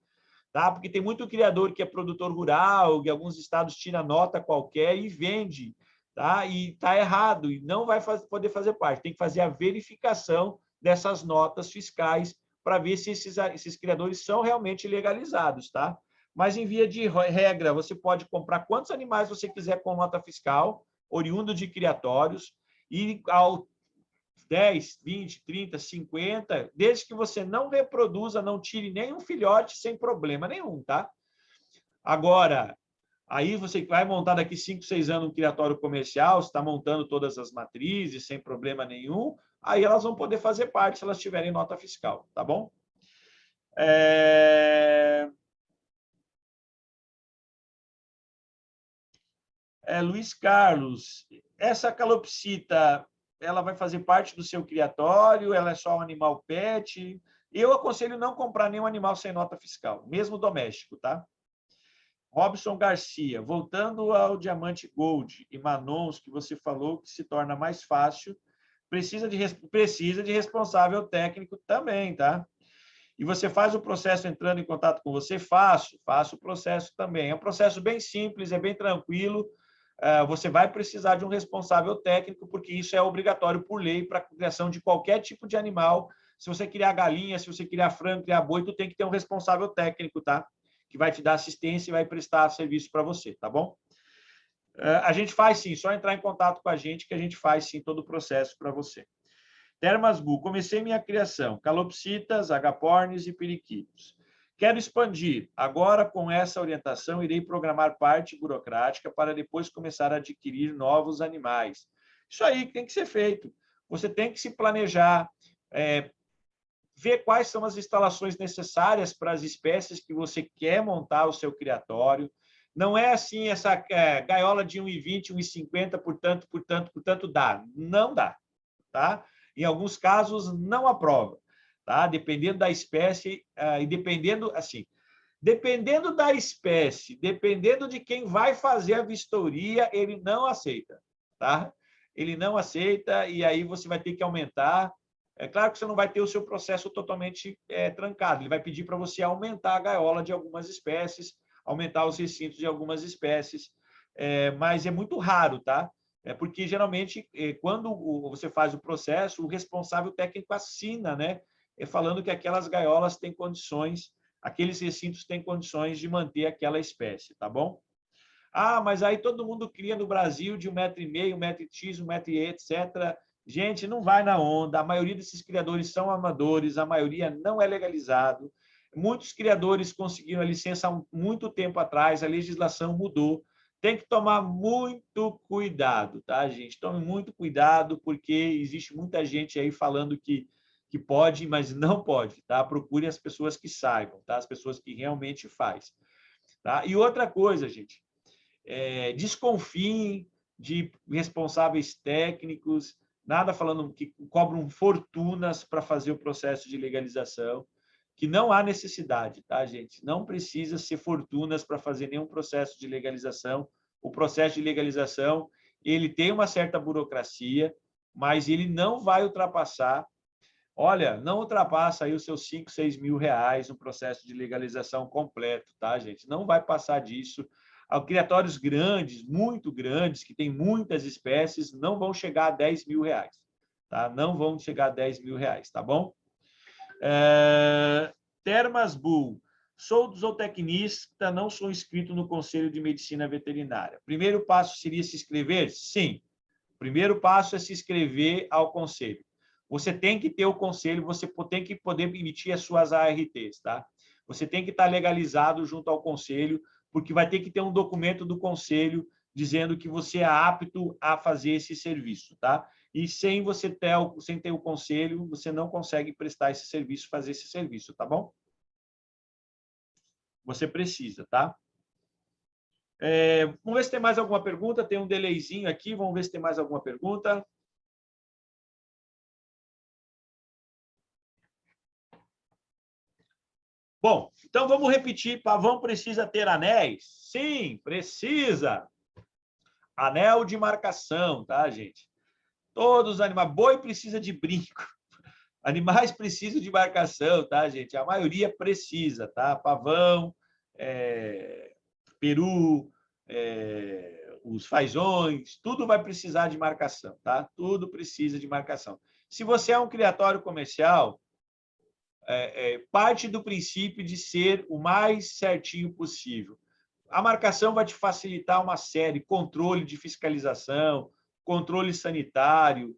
Tá? Porque tem muito criador que é produtor rural, que alguns estados tira nota qualquer e vende. Tá? E está errado, e não vai poder fazer parte. Tem que fazer a verificação dessas notas fiscais para ver se esses criadores são realmente legalizados, tá? Mas, em via de regra, você pode comprar quantos animais você quiser com nota fiscal, oriundo de criatórios, e ao 10, 20, 30, 50, desde que você não reproduza, não tire nenhum filhote sem problema nenhum, tá? Agora, aí você vai montar daqui 5, 6 anos um criatório comercial, você está montando todas as matrizes sem problema nenhum, aí elas vão poder fazer parte se elas tiverem nota fiscal, tá bom? Luiz Carlos, essa calopsita, ela vai fazer parte do seu criatório? Ela é só um animal pet? Eu aconselho não comprar nenhum animal sem nota fiscal, mesmo doméstico, tá? Robson Garcia, voltando ao Diamante Gold e Manons, que você falou que se torna mais fácil, precisa de responsável técnico também, tá? E você faz o processo entrando em contato com você? Faço o processo também. É um processo bem simples, é bem tranquilo. Você vai precisar de um responsável técnico, porque isso é obrigatório por lei para a criação de qualquer tipo de animal. Se você criar galinha, se você criar frango, criar boi, tu tem que ter um responsável técnico, tá? Que vai te dar assistência e vai prestar serviço para você, tá bom? A gente faz sim, só entrar em contato com a gente que a gente faz sim todo o processo para você. Termasbu, comecei minha criação, calopsitas, agapornis e periquitos. Quero expandir. Agora, com essa orientação, irei programar parte burocrática para depois começar a adquirir novos animais. Isso aí que tem que ser feito. Você tem que se planejar, ver quais são as instalações necessárias para as espécies que você quer montar o seu criatório. Não é assim, essa gaiola de 1,20, 1,50, portanto, dá. Não dá, tá? Em alguns casos, não aprova, tá? Dependendo da espécie e dependendo, assim, Dependendo da espécie, dependendo de quem vai fazer a vistoria, ele não aceita, tá? Ele não aceita e aí você vai ter que aumentar. É claro que você não vai ter o seu processo totalmente trancado. Ele vai pedir para você aumentar a gaiola de algumas espécies, aumentar os recintos de algumas espécies, mas é muito raro, tá? Porque geralmente quando você faz o processo, o responsável técnico assina, né? Falando que aquelas gaiolas têm condições, aqueles recintos têm condições de manter aquela espécie, tá bom? Ah, mas aí todo mundo cria no Brasil de 1,5 m, 1,x m, 1,5 m, etc. Gente, não vai na onda. A maioria desses criadores são amadores, a maioria não é legalizado. Muitos criadores conseguiram a licença há muito tempo atrás, a legislação mudou. Tem que tomar muito cuidado, tá, gente? Tome muito cuidado, porque existe muita gente aí falando que pode, mas não pode, tá? Procure as pessoas que saibam, tá? As pessoas que realmente faz, tá? E outra coisa, gente, desconfiem de responsáveis técnicos, nada falando que cobram fortunas para fazer o processo de legalização, que não há necessidade, tá, gente? Não precisa ser fortunas para fazer nenhum processo de legalização. O processo de legalização, ele tem uma certa burocracia, mas ele não vai ultrapassar. Olha, não ultrapassa aí os seus 5, 6 mil reais no processo de legalização completo, tá, gente? Não vai passar disso. Criatórios grandes, muito grandes, que têm muitas espécies, não vão chegar a 10 mil reais, tá? Não vão chegar a 10 mil reais, tá bom? Termas Bull. Sou zootecnista, não sou inscrito no Conselho de Medicina Veterinária. Primeiro passo seria se inscrever? Sim. O primeiro passo é se inscrever ao conselho. Você tem que ter o conselho, você tem que poder emitir as suas ARTs, tá? Você tem que estar legalizado junto ao conselho, porque vai ter que ter um documento do conselho dizendo que você é apto a fazer esse serviço, tá? E sem ter o conselho, você não consegue prestar esse serviço, fazer esse serviço, tá bom? Você precisa, tá? Vamos ver se tem mais alguma pergunta. Tem um delayzinho aqui, vamos ver se tem mais alguma pergunta. Bom, então vamos repetir. Pavão precisa ter anéis? Sim, precisa. Anel de marcação, tá, gente? Todos os animais. Boi precisa de brinco. Animais precisam de marcação, tá, gente? A maioria precisa, tá? Pavão, peru, os fazões, tudo vai precisar de marcação, tá? Tudo precisa de marcação. Se você é um criatório comercial, parte do princípio de ser o mais certinho possível. A marcação vai te facilitar uma série, controle de fiscalização, controle sanitário,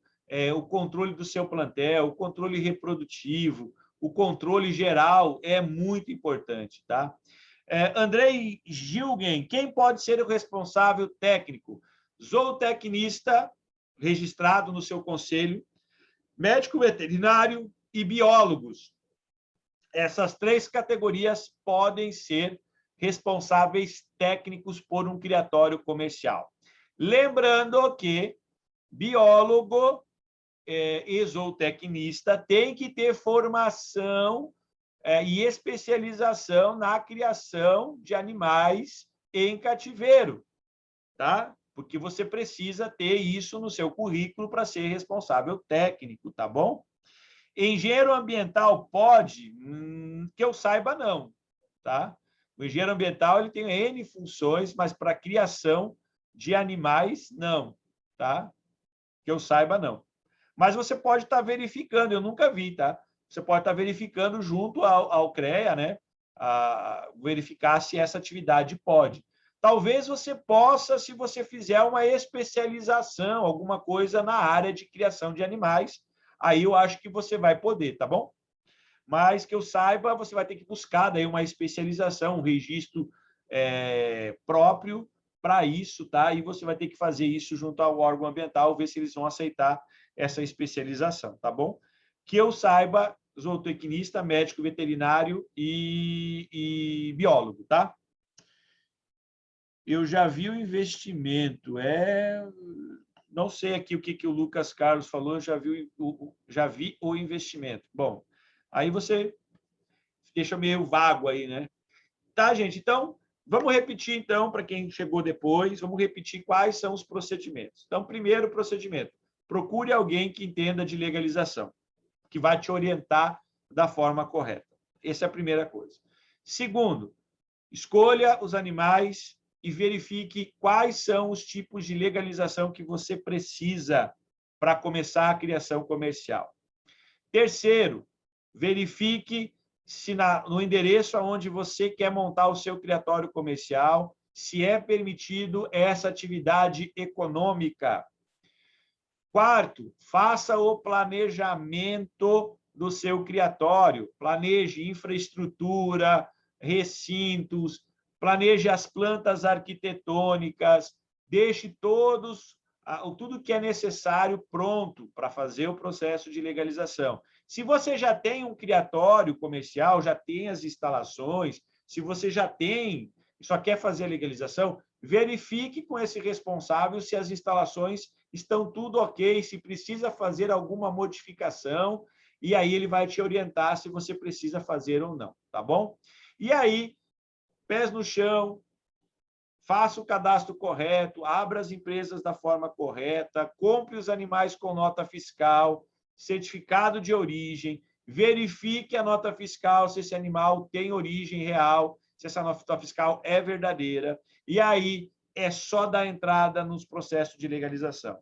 o controle do seu plantel, o controle reprodutivo, o controle geral é muito importante, tá? Andrei Gilgen, quem pode ser o responsável técnico? Zootecnista, registrado no seu conselho, médico veterinário e biólogos. Essas três categorias podem ser responsáveis técnicos por um criatório comercial. Lembrando que biólogo e zootecnista tem que ter formação e especialização na criação de animais em cativeiro, tá? Porque você precisa ter isso no seu currículo para ser responsável técnico, tá bom? Engenheiro ambiental pode? Que eu saiba, não. Tá? O engenheiro ambiental ele tem N funções, mas para criação de animais, não. Tá? Que eu saiba, não. Mas você pode estar verificando, eu nunca vi, tá? Você pode estar verificando junto ao CREA, né? Verificar se essa atividade pode. Talvez você possa, se você fizer uma especialização, alguma coisa na área de criação de animais, aí eu acho que você vai poder, tá bom? Mas que eu saiba, você vai ter que buscar daí uma especialização, um registro próprio para isso, tá? E você vai ter que fazer isso junto ao órgão ambiental, ver se eles vão aceitar essa especialização, tá bom? Que eu saiba, zootecnista, médico veterinário e biólogo, tá? Eu já vi o investimento, não sei aqui o que o Lucas Carlos falou, já vi o investimento. Bom, aí você deixa meio vago aí, né? Tá, gente? Então, vamos repetir, então, para quem chegou depois, vamos repetir quais são os procedimentos. Então, primeiro procedimento, procure alguém que entenda de legalização, que vai te orientar da forma correta. Essa é a primeira coisa. Segundo, escolha os animais e verifique quais são os tipos de legalização que você precisa para começar a criação comercial. Terceiro, verifique se no endereço onde você quer montar o seu criatório comercial, se é permitido essa atividade econômica. Quarto, faça o planejamento do seu criatório. Planeje infraestrutura, recintos, planeje as plantas arquitetônicas, deixe tudo que é necessário pronto para fazer o processo de legalização. Se você já tem um criatório comercial, já tem as instalações, se você já tem, só quer fazer a legalização, verifique com esse responsável se as instalações estão tudo ok, se precisa fazer alguma modificação, e aí ele vai te orientar se você precisa fazer ou não, tá bom? E aí, pés no chão, faça o cadastro correto, abra as empresas da forma correta, compre os animais com nota fiscal, certificado de origem, verifique a nota fiscal se esse animal tem origem real, se essa nota fiscal é verdadeira, e aí é só dar entrada nos processos de legalização.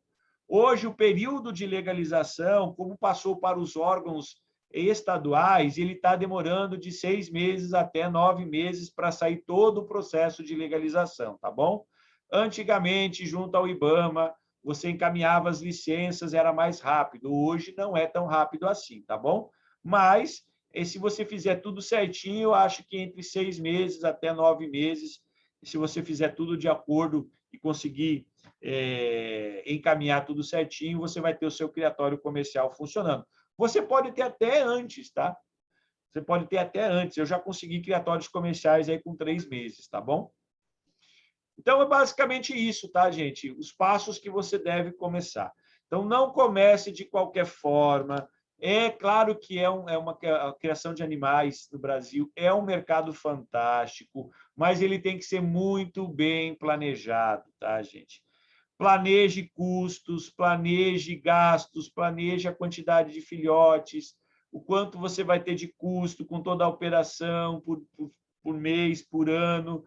Hoje, o período de legalização, como passou para os órgãos estaduais, ele está demorando de 6 meses até 9 meses para sair todo o processo de legalização, tá bom? Antigamente, junto ao IBAMA, você encaminhava as licenças, era mais rápido. Hoje não é tão rápido assim, tá bom? Mas, se você fizer tudo certinho, eu acho que entre 6 meses até 9 meses, se você fizer tudo de acordo e conseguir encaminhar tudo certinho, você vai ter o seu criatório comercial funcionando. Você pode ter até antes, tá? Você pode ter até antes. Eu já consegui criatórios comerciais aí com 3 meses, tá bom? Então, é basicamente isso, tá, gente? Os passos que você deve começar. Então, não comece de qualquer forma. É claro que a criação de animais no Brasil é um mercado fantástico, mas ele tem que ser muito bem planejado, tá, gente? Planeje custos, planeje gastos, planeje a quantidade de filhotes, o quanto você vai ter de custo com toda a operação por mês, por ano,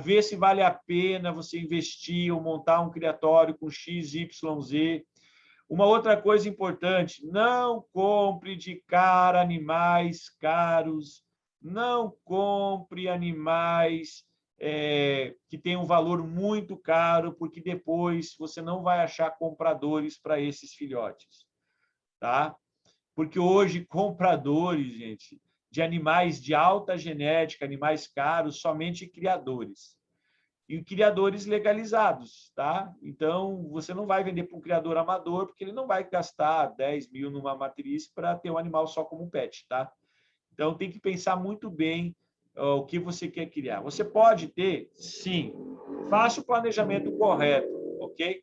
ver se vale a pena você investir ou montar um criatório com X, Y, Z. Uma outra coisa importante, não compre de cara animais caros, não compre animais que tem um valor muito caro, porque depois você não vai achar compradores para esses filhotes, tá? Porque hoje compradores, gente, de animais de alta genética, animais caros, somente criadores. E criadores legalizados, tá? Então, você não vai vender para um criador amador, porque ele não vai gastar 10 mil numa matriz para ter um animal só como pet, tá? Então, tem que pensar muito bem o que você quer criar. Você pode ter, sim, faça o planejamento correto, ok?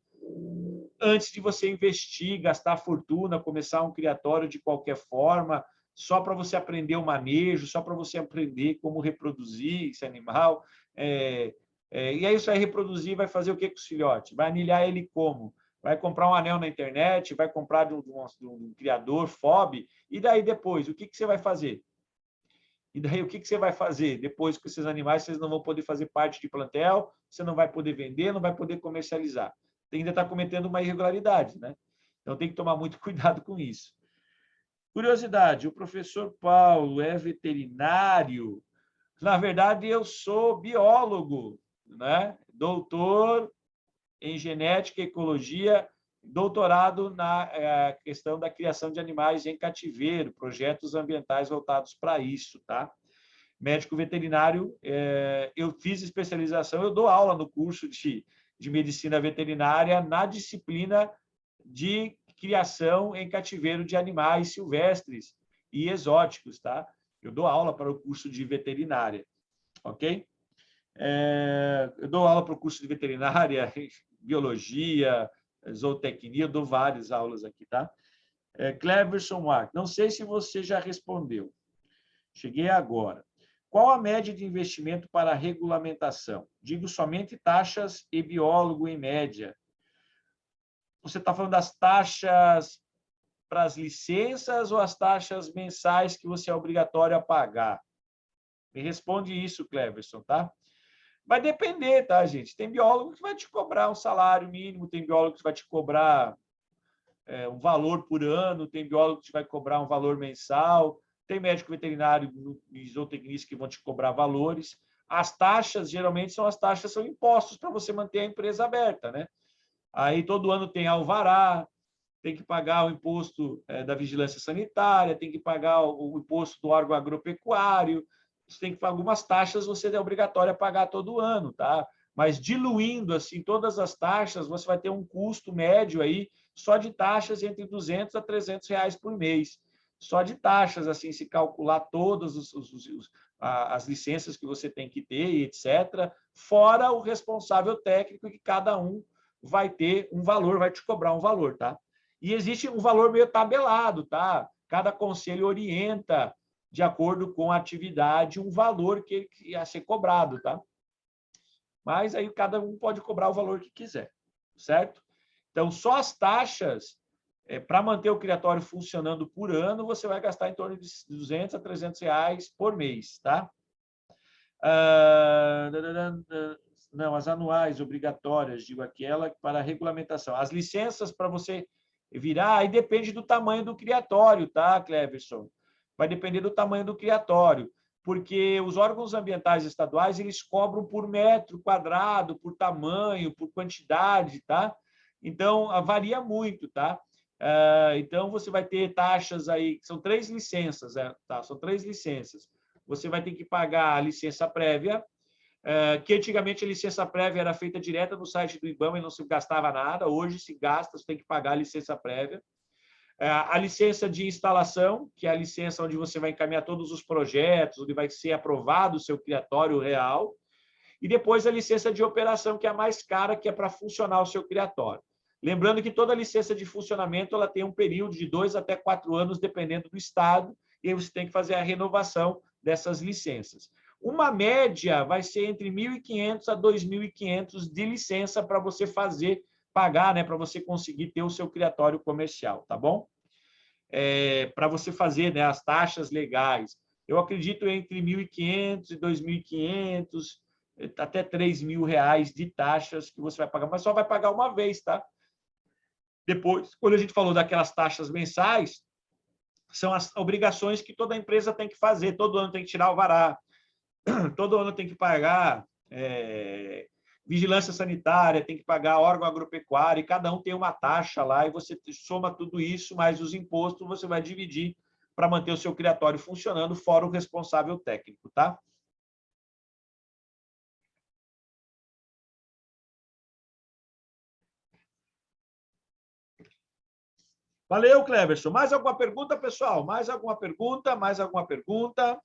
Antes de você investir, gastar fortuna, começar um criatório de qualquer forma, só para você aprender o manejo, só para você aprender como reproduzir esse animal. E aí você vai reproduzir, vai fazer o que com os filhotes? Vai anilhar ele como? Vai comprar um anel na internet, vai comprar de um criador, FOB, e daí depois, o que você vai fazer? E daí, o que você vai fazer? Depois com esses animais, vocês não vão poder fazer parte de plantel, você não vai poder vender, não vai poder comercializar. Você ainda está cometendo uma irregularidade, né? Então, tem que tomar muito cuidado com isso. Curiosidade, o professor Paulo é veterinário? Na verdade, eu sou biólogo, né? Doutor em genética e ecologia, doutorado na questão da criação de animais em cativeiro, projetos ambientais voltados para isso, tá? Médico veterinário, eu fiz especialização, eu dou aula no curso de medicina veterinária na disciplina de criação em cativeiro de animais silvestres e exóticos, tá? Eu dou aula para o curso de veterinária, ok? Eu dou aula para o curso de veterinária, biologia, zootecnia, eu dou várias aulas aqui, tá? Cleverson Mark, não sei se você já respondeu. Cheguei agora. Qual a média de investimento para a regulamentação? Digo somente taxas e biólogo em média. Você está falando das taxas para as licenças ou as taxas mensais que você é obrigatório a pagar? Me responde isso, Cleverson, tá? Vai depender, tá, gente? Tem biólogo que vai te cobrar um salário mínimo, tem biólogo que vai te cobrar um valor por ano, tem biólogo que vai cobrar um valor mensal, tem médico veterinário e zootecnista que vão te cobrar valores. As taxas, geralmente, são impostos para você manter a empresa aberta, né? Aí, todo ano tem alvará, tem que pagar o imposto da vigilância sanitária, tem que pagar o imposto do órgão agropecuário, você tem que pagar algumas taxas, você é obrigatório a pagar todo ano, tá? Mas diluindo assim todas as taxas, você vai ter um custo médio aí só de taxas entre R$200 a R$300 por mês. Só de taxas, assim, se calcular todas as licenças que você tem que ter, etc., fora o responsável técnico, que cada um vai ter um valor, vai te cobrar um valor, tá? E existe um valor meio tabelado, tá? Cada conselho orienta, de acordo com a atividade, um valor que ia ser cobrado, tá? Mas aí cada um pode cobrar o valor que quiser, certo? Então, só as taxas, para manter o criatório funcionando por ano, você vai gastar em torno de R$200 a R$300 por mês, tá? Não, as anuais obrigatórias, digo aquela para regulamentação. As licenças para você virar, aí depende do tamanho do criatório, tá, Cleverson? Vai depender do tamanho do criatório, porque os órgãos ambientais estaduais, eles cobram por metro quadrado, por tamanho, por quantidade, tá? Então, varia muito, tá? Então, você vai ter taxas aí, são 3 licenças, tá? São 3 licenças. Você vai ter que pagar a licença prévia, que antigamente a licença prévia era feita direta no site do IBAMA e não se gastava nada, hoje se gasta, você tem que pagar a licença prévia. A licença de instalação, que é a licença onde você vai encaminhar todos os projetos, onde vai ser aprovado o seu criatório real. E depois a licença de operação, que é a mais cara, que é para funcionar o seu criatório. Lembrando que toda licença de funcionamento ela tem um período de 2 até 4 anos, dependendo do estado, e aí você tem que fazer a renovação dessas licenças. Uma média vai ser entre 1.500 a 2.500 de licença para você pagar, né, para você conseguir ter o seu criatório comercial, tá bom? Para você fazer, né, as taxas legais. Eu acredito entre 1.500 e 2.500, até R$3.000 de taxas que você vai pagar, mas só vai pagar uma vez, tá? Depois, quando a gente falou daquelas taxas mensais, são as obrigações que toda empresa tem que fazer, todo ano tem que tirar o alvará, todo ano tem que pagar vigilância sanitária, tem que pagar órgão agropecuário, e cada um tem uma taxa lá, e você soma tudo isso, mais os impostos, você vai dividir para manter o seu criatório funcionando, fora o responsável técnico, tá? Valeu, Cleverson. Mais alguma pergunta, pessoal? Mais alguma pergunta? Mais alguma pergunta?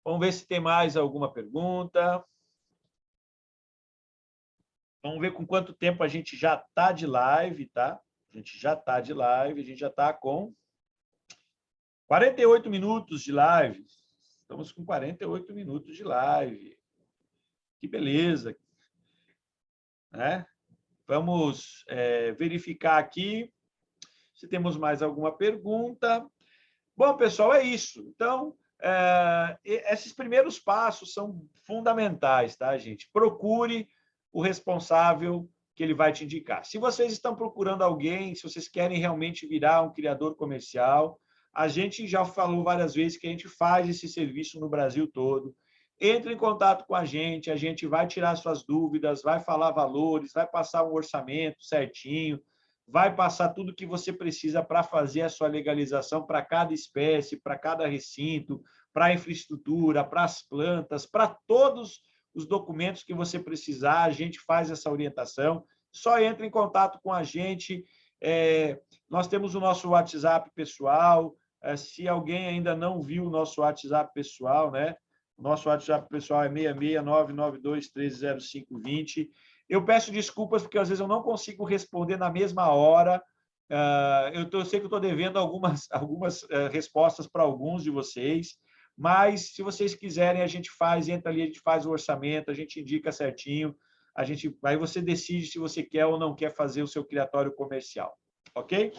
Vamos ver se tem mais alguma pergunta. Vamos ver com quanto tempo a gente já está de live, tá? A gente já está de live, a gente já está com 48 minutos de live. Estamos com 48 minutos de live. Que beleza. Né? Vamos verificar aqui se temos mais alguma pergunta. Bom, pessoal, é isso. Então, esses primeiros passos são fundamentais, tá, gente? Procure o responsável que ele vai te indicar. Se vocês estão procurando alguém, se vocês querem realmente virar um criador comercial, a gente já falou várias vezes que a gente faz esse serviço no Brasil todo. Entre em contato com a gente vai tirar suas dúvidas, vai falar valores, vai passar um orçamento certinho, vai passar tudo que você precisa para fazer a sua legalização para cada espécie, para cada recinto, para a infraestrutura, para as plantas, para todos os documentos que você precisar, a gente faz essa orientação. Só entre em contato com a gente. Nós temos o nosso WhatsApp pessoal. Se alguém ainda não viu o nosso WhatsApp pessoal, né? O nosso WhatsApp pessoal é 66992130520. Eu peço desculpas porque às vezes eu não consigo responder na mesma hora, Eu sei que eu estou devendo algumas respostas para alguns de vocês, mas se vocês quiserem, a gente faz, entra ali, a gente faz o orçamento, a gente indica certinho, aí você decide se você quer ou não quer fazer o seu criatório comercial, ok?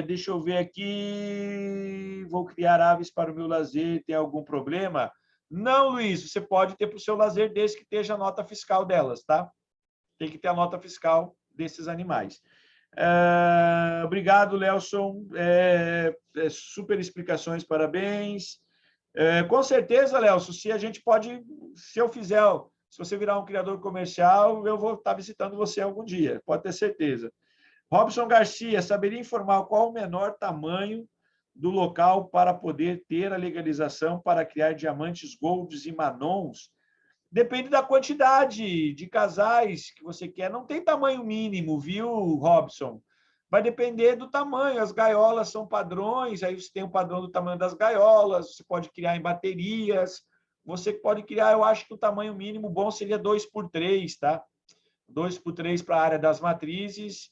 Deixa eu ver aqui. Vou criar aves para o meu lazer, tem algum problema? Não, Luiz, você pode ter para o seu lazer desde que esteja a nota fiscal delas, tá? Tem que ter a nota fiscal desses animais. Obrigado, Lelson. Super explicações, parabéns. Com certeza, Lelson, se a gente pode, se eu fizer, se você virar um criador comercial, eu vou estar visitando você algum dia, pode ter certeza. Robson Garcia, saberia informar qual o menor tamanho do local para poder ter a legalização para criar diamantes, golds e manons? Depende da quantidade de casais que você quer. Não tem tamanho mínimo, viu, Robson? Vai depender do tamanho. As gaiolas são padrões, aí você tem o padrão do tamanho das gaiolas, você pode criar em baterias, você pode criar, eu acho que o tamanho mínimo bom seria 2x3, tá? 2x3 para a área das matrizes,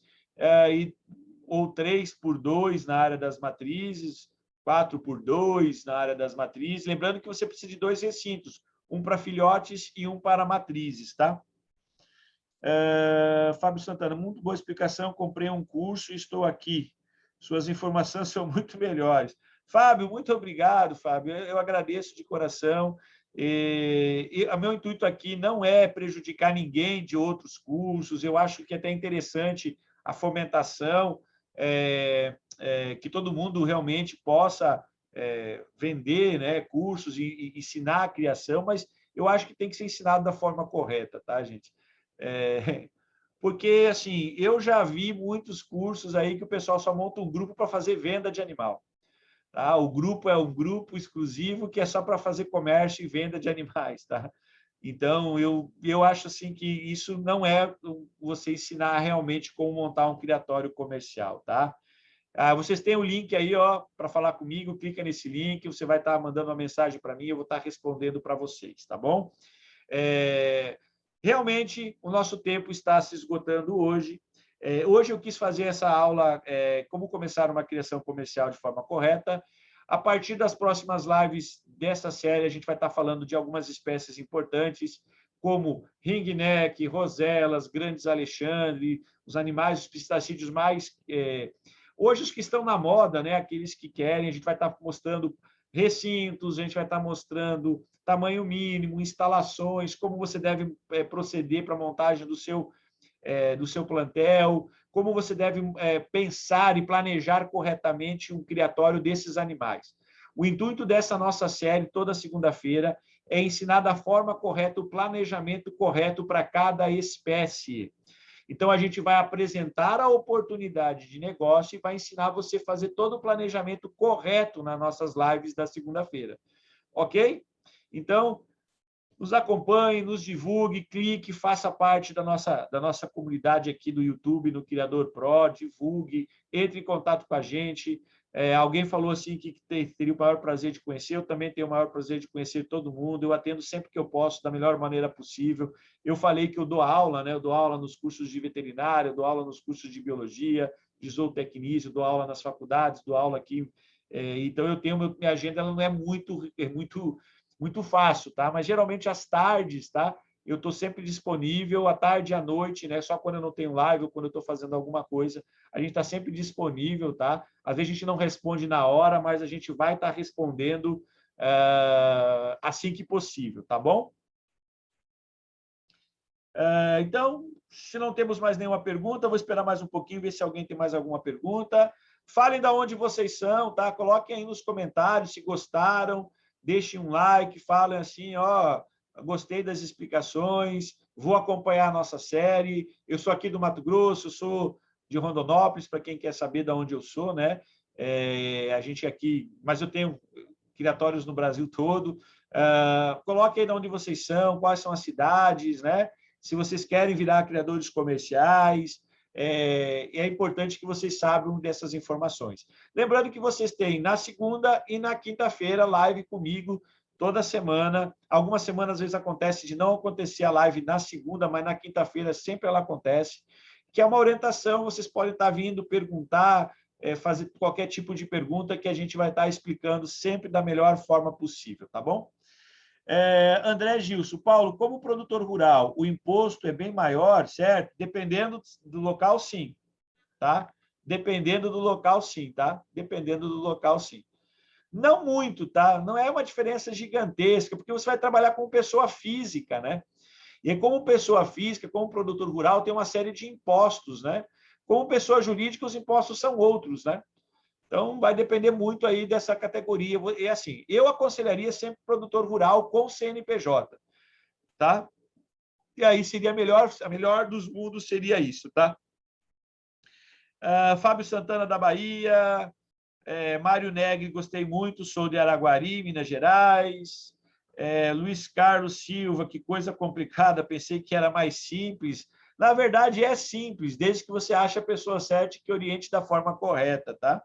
ou 3x2 na área das matrizes, 4x2 na área das matrizes. Lembrando que você precisa de 2 recintos, um para filhotes e um para matrizes, tá? Fábio Santana, muito boa explicação, comprei um curso e estou aqui. Suas informações são muito melhores. Fábio, muito obrigado, Fábio. Eu agradeço de coração. O meu intuito aqui não é prejudicar ninguém de outros cursos. Eu acho que é até interessante a fomentação, que todo mundo realmente possa vender, né, cursos e ensinar a criação, mas eu acho que tem que ser ensinado da forma correta, tá, gente? Porque, assim, eu já vi muitos cursos aí que o pessoal só monta um grupo para fazer venda de animal. Tá? O grupo é um grupo exclusivo que é só para fazer comércio e venda de animais, tá? Então, eu acho assim que isso não é você ensinar realmente como montar um criatório comercial, tá? Vocês têm o link aí, ó, para falar comigo, clica nesse link, você vai estar mandando uma mensagem para mim, eu vou estar respondendo para vocês, tá bom? Realmente, o nosso tempo está se esgotando hoje. Hoje eu quis fazer essa aula, como começar uma criação comercial de forma correta. A partir das próximas lives dessa série, a gente vai estar falando de algumas espécies importantes, como ringneck, roselas, grandes Alexandre, os animais, os pistacídeos mais... hoje, os que estão na moda, né? Aqueles que querem, a gente vai estar mostrando recintos, a gente vai estar mostrando tamanho mínimo, instalações, como você deve proceder para a montagem do seu plantel, como você deve pensar e planejar corretamente um criatório desses animais. O intuito dessa nossa série, toda segunda-feira, é ensinar da forma correta, o planejamento correto para cada espécie. Então, a gente vai apresentar a oportunidade de negócio e vai ensinar você a fazer todo o planejamento correto nas nossas lives da segunda-feira. Ok? Então, nos acompanhe, nos divulgue, clique, faça parte da nossa comunidade aqui do YouTube, no Criador Pro, divulgue, entre em contato com a gente. Alguém falou assim que teria o maior prazer de conhecer, eu também tenho o maior prazer de conhecer todo mundo, eu atendo sempre que eu posso, da melhor maneira possível. Eu falei que eu dou aula, né? Eu dou aula nos cursos de veterinária, eu dou aula nos cursos de biologia, de zootecnia, eu dou aula nas faculdades, dou aula aqui. Então, eu tenho minha agenda, ela não é muito fácil, tá? Mas geralmente às tardes, tá? Eu estou sempre disponível, à tarde e à noite, né? Só quando eu não tenho live ou quando eu estou fazendo alguma coisa, a gente está sempre disponível, tá? Às vezes a gente não responde na hora, mas a gente vai estar respondendo assim que possível, tá bom? Então, se não temos mais nenhuma pergunta, vou esperar mais um pouquinho, ver se alguém tem mais alguma pergunta. Falem de onde vocês são, tá? Coloquem aí nos comentários se gostaram, deixem um like, falem assim, ó, gostei das explicações, vou acompanhar a nossa série. Eu sou aqui do Mato Grosso, sou de Rondonópolis, para quem quer saber de onde eu sou, né? A gente aqui, mas eu tenho criatórios no Brasil todo. Coloquem aí de onde vocês são, quais são as cidades, né? Se vocês querem virar criadores comerciais, é importante que vocês saibam dessas informações. Lembrando que vocês têm na segunda e na quinta-feira live comigo toda semana. Algumas semanas, às vezes, acontece de não acontecer a live na segunda, mas na quinta-feira sempre ela acontece. que é uma orientação, vocês podem estar vindo perguntar, fazer qualquer tipo de pergunta que a gente vai estar explicando sempre da melhor forma possível, tá bom? André Gilson, Paulo, como produtor rural, o imposto é bem maior, certo? Dependendo do local, sim, tá? Dependendo do local, sim, tá? Dependendo do local, sim. Não muito, tá? Não é uma diferença gigantesca, porque você vai trabalhar com pessoa física, né? E como pessoa física, como produtor rural, tem uma série de impostos, né? Como pessoa jurídica, os impostos são outros, né? Então, vai depender muito aí dessa categoria. E assim, eu aconselharia sempre produtor rural com CNPJ, tá? E aí seria a melhor dos mundos seria isso, tá? Fábio Santana da Bahia, Mário Negri, gostei muito, sou de Araguari, Minas Gerais. Luiz Carlos Silva, que coisa complicada, pensei que era mais simples. Na verdade, é simples, desde que você ache a pessoa certa que oriente da forma correta, tá?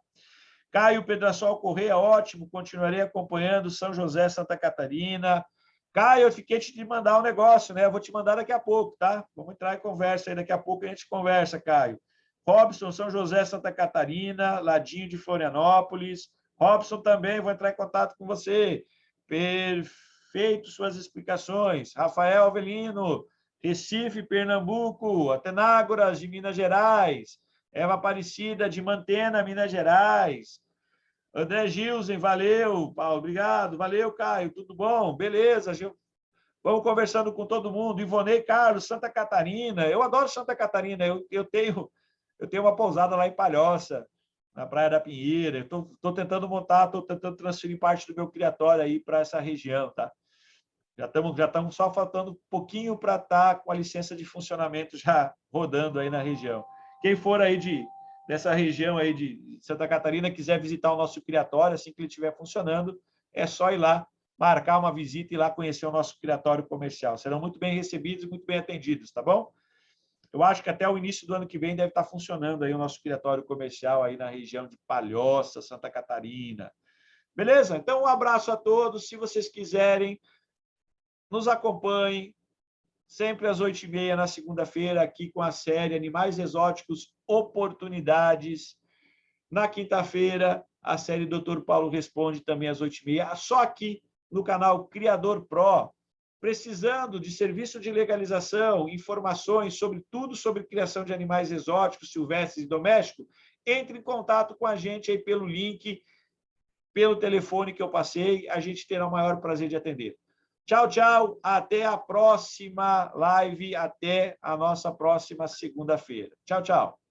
Caio Pedrassol Correia, ótimo, continuarei acompanhando São José, Santa Catarina. Caio, eu fiquei de mandar um negócio, né? Eu vou te mandar daqui a pouco, tá? Vamos entrar em conversa aí, daqui a pouco a gente conversa, Caio. Robson, São José, Santa Catarina, ladinho de Florianópolis. Robson também, vou entrar em contato com você. Perfeito, suas explicações. Rafael Avelino, Recife, Pernambuco. Atenágoras, de Minas Gerais. Eva Aparecida, de Mantena, Minas Gerais. André Gilsen, valeu, Paulo, obrigado. Valeu, Caio, tudo bom? Beleza, vamos conversando com todo mundo. Ivonei Carlos, Santa Catarina. Eu adoro Santa Catarina. Eu tenho uma pousada lá em Palhoça, na Praia da Pinheira. Estou tentando montar, estou tentando transferir parte do meu criatório aí para essa região, tá? Já estamos só faltando um pouquinho para estar com a licença de funcionamento já rodando aí na região. Quem for aí dessa região aí de Santa Catarina, quiser visitar o nosso criatório, assim que ele estiver funcionando, é só ir lá, marcar uma visita e ir lá conhecer o nosso criatório comercial. Serão muito bem recebidos e muito bem atendidos, tá bom? Eu acho que até o início do ano que vem deve estar funcionando aí o nosso criatório comercial aí na região de Palhoça, Santa Catarina. Beleza? Então, um abraço a todos. Se vocês quiserem, nos acompanhem sempre às 8h30 na segunda-feira, aqui com a série Animais Exóticos Oportunidades. Na quinta-feira, a série Dr. Paulo Responde, também às 8h30, só aqui no canal Criador Pro. Precisando de serviço de legalização, informações sobre tudo sobre criação de animais exóticos, silvestres e domésticos, entre em contato com a gente aí pelo link, pelo telefone que eu passei, a gente terá o maior prazer de atender. Tchau, tchau. Até a próxima live, até a nossa próxima segunda-feira. Tchau, tchau.